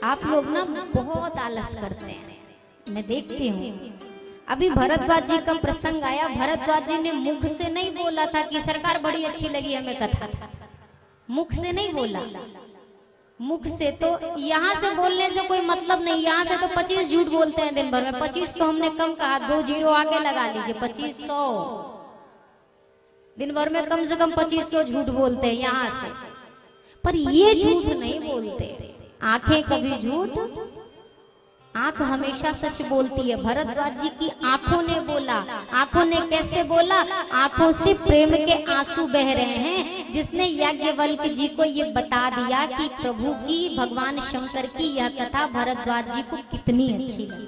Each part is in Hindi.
आप लोग ना बहुत आलस करते हैं, मैं देखती हूँ। अभी भरद्वाज जी का प्रसंग आया, भरद्वाज जी ने मुख से नहीं बोला था कि सरकार बड़ी अच्छी लगी हमें कथा, मुख से नहीं बोला। मुख से तो यहाँ से बोलने से कोई मतलब नहीं, यहाँ से तो 25 झूठ बोलते हैं दिन भर में। 25 तो हमने कम कहा, 2 जीरो आगे लगा लीजिए, 2500 दिन भर में कम से कम 2500 झूठ बोलते हैं यहाँ से। पर ये झूठ नहीं बोलते, आंखें कभी झूठ, आंख हमेशा सच बोलती है। भरद्वाज जी की आंखों ने बोला। आंखों ने कैसे बोला? आंखों से प्रेम के आंसू बह रहे हैं, जिसने याज्ञवल्क्य जी को ये बता दिया कि प्रभु की, भगवान शंकर की यह कथा भरद्वाज जी को कितनी अच्छी लगी।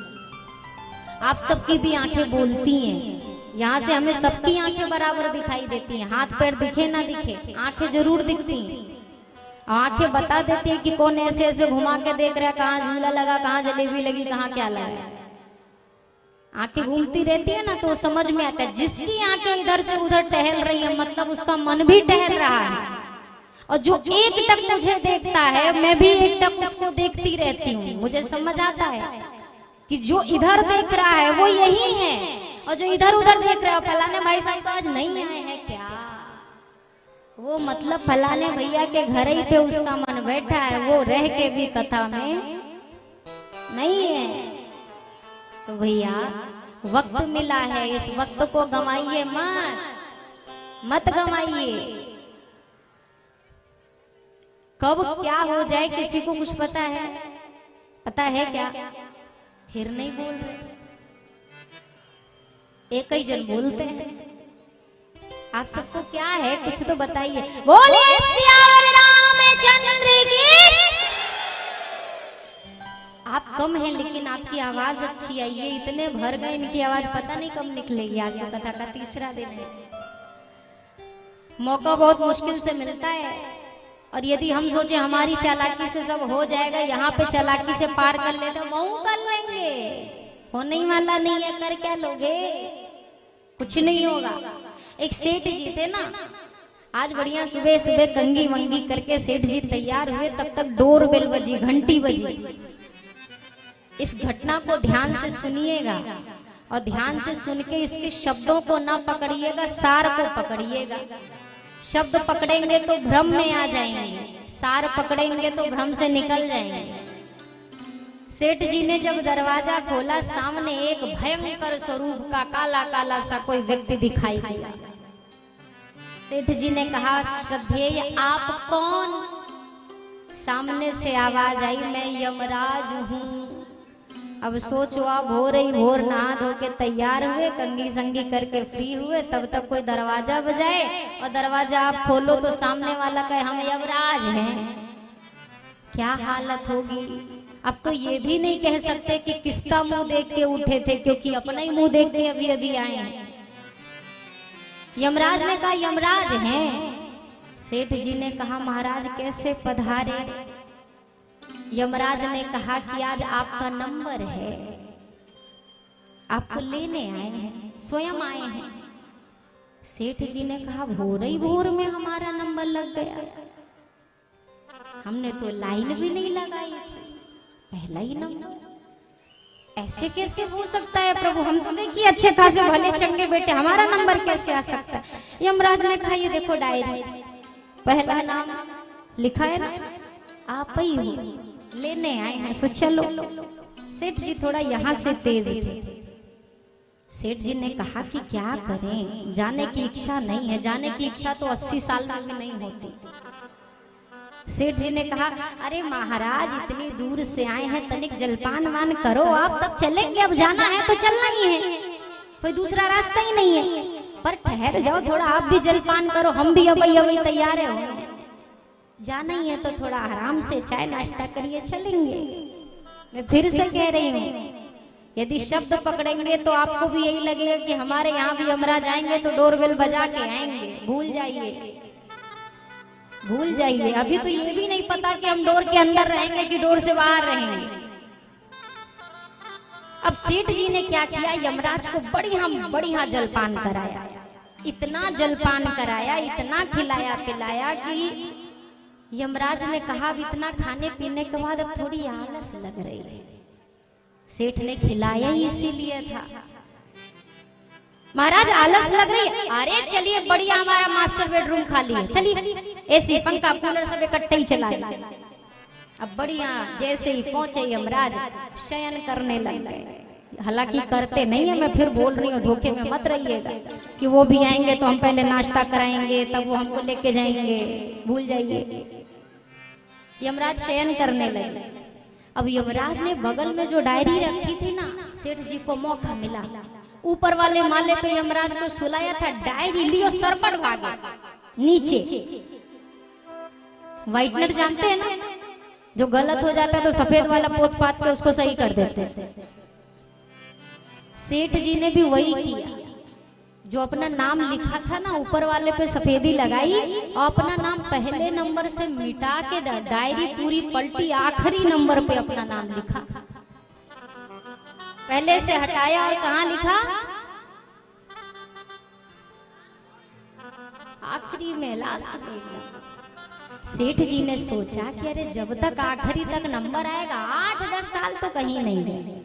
आप सबकी भी आंखें बोलती हैं, यहाँ से हमें सबकी आंखें बराबर दिखाई देती हैं, हाथ पैर दिखे ना दिखे, आंखें जरूर दिखती हैं। आंखें बता देती है कि कौन ऐसे ऐसे घुमा के देख रहा है, कहाँ झूला लगा, कहाँ जलेबी लगी, कहाँ क्या लगा। आंखें घूमती रहती है ना, तो समझ में आता है। जिसकी आंखें इधर से उधर टहल रही है, मतलब उसका मन भी टहल रहा है। और जो एक टक मुझे देखता है, मैं भी एक टक उसको देखती रहती हूँ। मुझे समझ आता है कि जो इधर देख रहा है वो यही है, और जो इधर उधर देख रहा है, फलाने भाई साहब आज नहीं आए हैं क्या, वो मतलब फलाने भैया के घर ही पे उसका मन बैठा है, वो रह के भी कथा में नहीं है। तो भैया वक्त मिला है, इस वक्त को गंवाइए मत गंवाइए। कब क्या हो जाए किसी को कुछ पता है? पता है क्या? फिर नहीं बोल रहे, एक ही जन बोलते हैं। आप सबको क्या है, कुछ तो बताइए। बोलिए सियावर रामचंद्र की। आप कम हैं लेकिन आपकी आवाज अच्छी आई है, इतने भर गए, इनकी आवाज पता नहीं कब निकलेगी। आज तो कथा का तीसरा दिन है, मौका बहुत मुश्किल से मिलता है। और यदि हम सोचे हमारी चालाकी से सब हो जाएगा, यहाँ पे चालाकी से पार कर ले तो वहीं कर लेंगे, होने ही वाला नहीं है। कर क्या लोगे? कुछ नहीं होगा। एक सेठ जी थे ना, आज बढ़िया सुबह सुबह कंगी वंगी करके सेठ जी तैयार हुए, तब तक डोर बेल बजी, घंटी बजी। इस घटना को ध्यान से सुनिएगा, और ध्यान से सुन के इसके शब्दों को ना पकड़िएगा, सार को पकड़िएगा। शब्द पकड़ेंगे तो भ्रम में आ जाएंगे, सार पकड़ेंगे तो भ्रम से निकल जाएंगे। सेठ जी ने जब दरवाजा खोला, सामने एक भयंकर स्वरूप का काला काला सा कोई व्यक्ति दिखाई दिया। सेठ जी ने कहा, श्रद्धेय आप कौन? सामने से आवाज आई, मैं यमराज हूँ। अब सोचो, आप भोर ही भोर नहा धो के तैयार हुए, कंगी संगी करके फ्री हुए, तब तक कोई दरवाजा बजाए, और दरवाजा आप खोलो तो सामने वाला कहे हम यमराज हैं। क्या हालत होगी? अब तो ये भी नहीं कह सकते कि किसका मुंह देख के उठे थे, क्योंकि अपना ही मुंह देख के अभी अभी आए हैं। यमराज ने कहा यमराज हैं। सेठ जी ने कहा महाराज कैसे पधारे? यमराज ने कहा कि आज आपका नंबर है, आपको लेने आए हैं, स्वयं आए हैं। सेठ जी ने कहा भोर ही भोर में हमारा नंबर लग गया, हमने तो लाइन भी नहीं लगाई, पहला ही नंबर। ऐसे कैसे हो सकता है प्रभु? हम तो देखिए अच्छे खासे भले चंगे बेटे, हमारा नंबर कैसे आ सकता है? यमराज ने कहा ये देखो डायरी, पहला नाम लिखा है ना, आप ही हो, लेने आए हैं, सो चलो। सेठ जी थोड़ा यहाँ से तेज थे। सेठ जी ने कहा कि क्या करें, जाने की इच्छा नहीं है। जाने की इच्छा तो 80 साल में भी नहीं होती। सेठ जी ने कहा अरे महाराज इतनी दूर से आए हैं, तनिक जलपान वान करो आप, तब चलेंगे। अब जाना है तो चलना ही है, कोई दूसरा रास्ता ही नहीं है। पर ठहर जाओ थोड़ा, आप भी जलपान करो, हम भी अबई तैयार है। जाना ही है तो थोड़ा आराम से चाय नाश्ता करिए, चलेंगे। मैं फिर से कह रही हूँ, यदि शब्द पकड़ेंगे तो आपको भी यही लगेगा कि हमारे यहाँ भी यमराज आएंगे तो डोरबेल बजा के आएंगे। भूल जाइए, भूल जाइए। अभी तो ये भी नहीं पता कि हम डोर के अंदर रहेंगे कि डोर से बाहर रहेंगे। अब सेठ जी ने क्या किया, यमराज को बढ़िया जलपान कराया, इतना जलपान कराया, इतना खिलाया पिलाया कि यमराज ने कहा अब इतना खाने पीने के बाद अब थोड़ी आलस लग रही है, सेठ ने खिलाया ही इसीलिए था। महाराज आलस लग रही है, अरे चलिए बढ़िया हमारा मास्टर बेडरूम खाली है, चलिए एसी पंखा कूलर सब इकट्ठे ही चला। अब बढ़िया जैसे ही पहुंचे यमराज शयन करने लग गए। हालांकि करते नहीं है, मैं फिर बोल रही हूँ, धोखे में मत रहिएगा कि वो भी आएंगे तो हम पहले नाश्ता कराएंगे तब वो हमको लेके जाएंगे, भूल जाइए। यमराज शयन करने लगे। अब यमराज ने बगल में जो डायरी रखी थी ना, सेठ जी को मौका मिला, ऊपर वाले माले पे यमराज को सुलाया था, डायरी लियो सरपट भागे नीचे। व्हाइटनर जानते हैं ना, जो गलत हो जाता है तो सफेद वाला पोत पात के उसको सही कर देते हैं। सेठ जी ने भी वही किया, जो अपना नाम लिखा था ना ऊपर वाले पे सफेदी लगाई और अपना नाम पहले नंबर से मिटा के डायरी पूरी पलटी, आखिरी नंबर पे अपना नाम लिखा, पहले से हटाया और कहाँ लिखा, आखिरी में, लास्ट में। सेठ जी ने सोचा कि अरे जब तक आखिरी तक नंबर आएगा, 8-10 साल तो कहीं नहीं गए,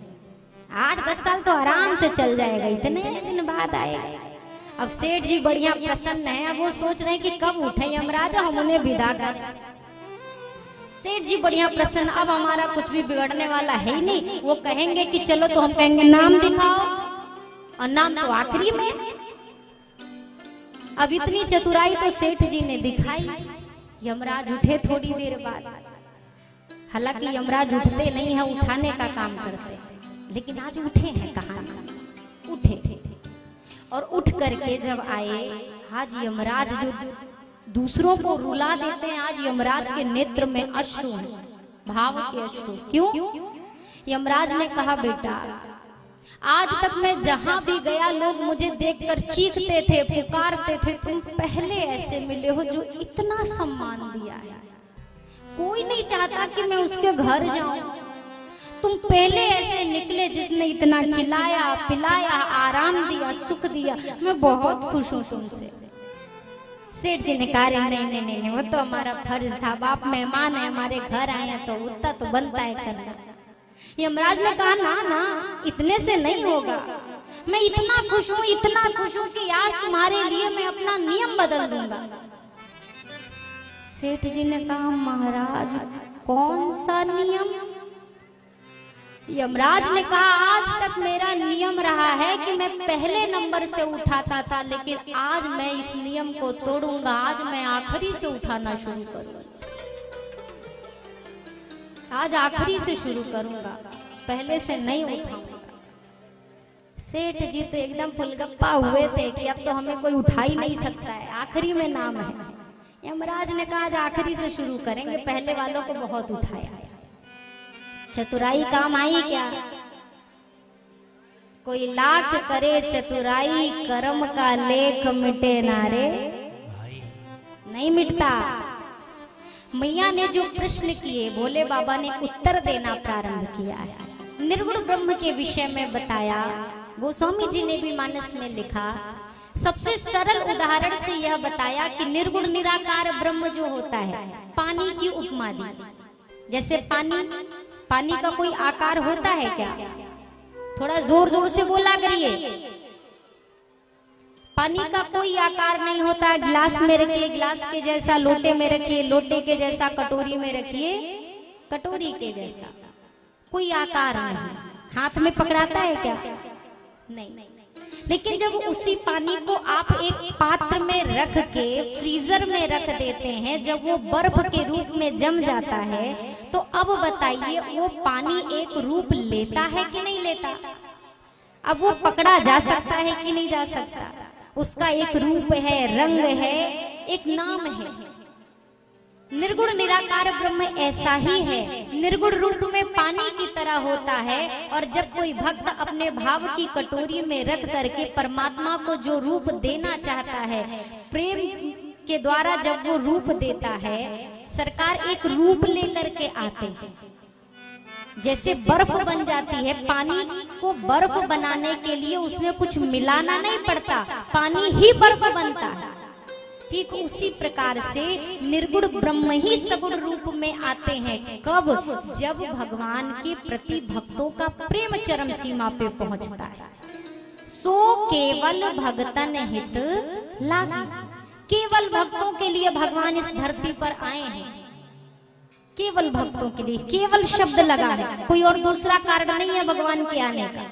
8-10 साल तो आराम से चल जाएगा, इतने दिन बाद आएगा। अब सेठ जी बढ़िया प्रसन्न है, अब वो सोच रहे हैं कि कब उठे यमराज हम उन्हें विदा कर। सेठ जी बढ़िया प्रसन्न, अब हमारा कुछ भी बिगड़ने वाला है ही नहीं, वो कहेंगे कि चलो तो हम कहेंगे नाम दिखाओ, और नाम तो आखिरी में। अब इतनी चतुराई तो सेठ जी ने दिखाई। यमराज उठे थोड़ी देर बाद, हालांकि यमराज उठते नहीं है, उठाने का काम करते, लेकिन आज उठे हैं, कहानी उठे और उठ करके जब आए, आज यमराज जो दूसरों को रुला देते हैं, आज यमराज के नेत्र में अश्रु हैं, भाव के अश्रु। क्यों? यमराज ने कहा बेटा, आज तक मैं जहां भी गया लोग मुझे देखकर चीखते थे, पुकारते थे, तुम पहले ऐसे मिले हो जो इतना सम्मान दिया है। कोई नहीं चाहता कि मैं उसके घर जाऊं, तुम पहले ऐसे निकले जिसने इतना खिलाया पिलाया, आराम दिया, सुख दिया, मैं बहुत खुश हूं तुमसे। सेठ जी ने कहा नहीं नहीं नहीं, वो तो हमारा फर्ज था, बाप मेहमान है, हमारे घर आए हैं तो उतना तो बनता है करना। यमराज ने कहा ना ना, इतने से नहीं होगा, मैं इतना खुश हूँ, इतना खुश हूँ कि आज तुम्हारे लिए मैं अपना नियम बदल दूंगा। सेठ जी ने कहा महाराज कौन सा नियम? यमराज ने कहा आज तक मेरा नियम रहा है कि मैं पहले नंबर से उठाता था, लेकिन आज मैं इस नियम को तोड़ूंगा, आज मैं आखिरी से उठाना शुरू करूंगा, आज आखिरी से शुरू करूंगा, पहले से नहीं उठाऊंगा। सेठ जी तो एकदम फुलगप्पा हुए थे कि अब तो हमें कोई उठा ही नहीं सकता है, आखिरी में नाम है। यमराज ने कहा आज आखिरी से शुरू करेंगे, पहले वालों को बहुत उठाया। चतुराई काम आई क्या? कोई लाख करे चतुराई, कर्म का लेख मिटे नारे, नहीं मिटता। मैया ने जो प्रश्न किए, भोले बाबा ने उत्तर देना प्रारंभ किया है। निर्गुण ब्रह्म के विषय में बताया, गोस्वामी जी ने भी मानस में लिखा। सबसे सरल उदाहरण से यह बताया कि निर्गुण निराकार ब्रह्म जो होता है, पानी की उपमा दी। जैसे पानी का कोई आकार होता है क्या? थोड़ा जोर जोर से बोला करिए। पानी का कोई आकार नहीं होता। गिलास में रखिए, गिलास के जैसा, लोटे में रखिए, लोटे के जैसा, कटोरी में रखिए, कटोरी के जैसा, कोई आकार नहीं। हाथ में पकड़ाता है क्या? नहीं। लेकिन जब उसी पानी को आप एक पात्र में रख के फ्रीजर में रख देते हैं, जब वो बर्फ के रूप में जम जाता है, तो अब बताइए वो पानी एक रूप लेता है कि नहीं लेता? अब वो पकड़ा जा सकता है कि नहीं जा सकता? उसका एक रूप है, रंग है, एक नाम है। निर्गुण निराकार ब्रह्म ऐसा ही है, निर्गुण रूप में पानी की तरह होता है। और जब कोई भक्त अपने भाव की कटोरी में रख करके परमात्मा को जो रूप देना चाहता है, प्रेम के द्वारा जब वो रूप देता है, सरकार एक रूप लेकर के आते हैं। जैसे बर्फ बन जाती है, पानी को बर्फ बनाने के लिए उसमें कुछ मिलाना नहीं पड़ता, पानी ही बर्फ बनता है। ठीक उसी प्रकार से निर्गुण ब्रह्म ही सगुण रूप में आते हैं। कब? जब भगवान के प्रति भक्तों का प्रेम चरम सीमा पे पहुंचता है। सो केवल भगतन हित लागी, केवल भक्तों के लिए भगवान इस धरती पर आए हैं, केवल भक्तों के लिए। केवल शब्द लगा है, कोई और दूसरा कारण नहीं है भगवान के आने का।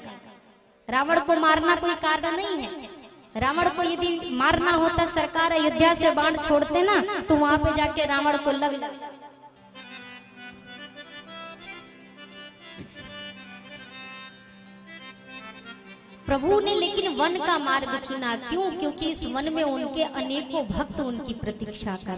रावण को मारना कोई कारण नहीं है। रावण को यदि मारना होता, सरकार अयोध्या से बाण छोड़ते ना, तो वहां पे जाके रावण को लग प्रभु ने लेकिन वन का मार्ग चुना। क्यों? क्योंकि इस वन में उनके अनेकों भक्त उनकी प्रतीक्षा कर